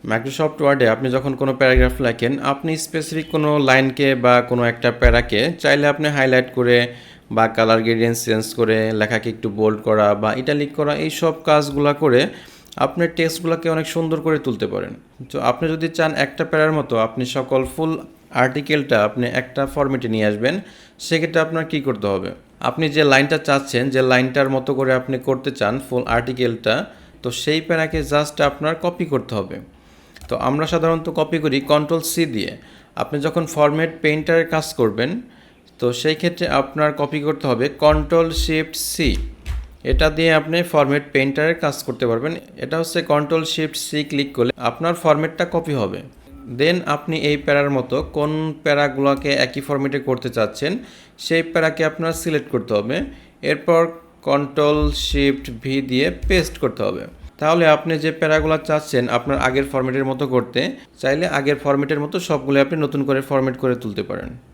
Microsoft ওয়ার্ডে আপনি যখন কোনো প্যারাগ্রাফ লেখেন, আপনি স্পেসিফিক কোনো লাইনকে বা কোনো একটা প্যারাকে চাইলে আপনি হাইলাইট করে বা কালার গ্রেডিয়েন্ট চেঞ্জ করে লেখাকে একটু বোল্ড করা বা ইটালিক করা, এই সব কাজগুলো করে আপনার টেক্সটগুলোকে অনেক সুন্দর করে তুলতে পারেন। তো আপনি যদি চান একটা প্যারার মতো আপনি সকল ফুল আর্টিকেলটা আপনি একটা ফরম্যাটে নিয়ে আসবেন, সেক্ষেত্রে আপনার কী করতে হবে? আপনি যে লাইনটা চাচ্ছেন, যে লাইনটার মতো করে আপনি করতে চান ফুল আর্টিকেলটা, তো সেই প্যারাকে জাস্ট আপনার কপি করতে হবে। তো আমরা সাধারণত কপি করি Ctrl+C দিয়ে। আপনি যখন ফরম্যাট পেইন্টারের কাজ করবেন, তো সেই ক্ষেত্রে আপনার কপি করতে হবে Ctrl+Shift+C। এটা দিয়ে আপনি ফরম্যাট পেইন্টারের কাজ করতে পারবেন। এটা হচ্ছে Ctrl+Shift+C ক্লিক করলে আপনার ফরম্যাটটা কপি হবে। দেন আপনি এই প্যারার মতো কোন প্যারাগুলোকে একই ফরম্যাটে করতে চাচ্ছেন, সেই প্যারাকে আপনার সিলেক্ট করতে হবে। এরপর Ctrl+Shift+V দিয়ে পেস্ট করতে হবে। তাহলে আপনি যে প্যারাগুলো চাচ্ছেন আপনার আগের ফরম্যাটের মতো করতে, চাইলে আগের ফরম্যাটের মতো সবগুলো আপনি নতুন করে ফরম্যাট করে তুলতে পারেন।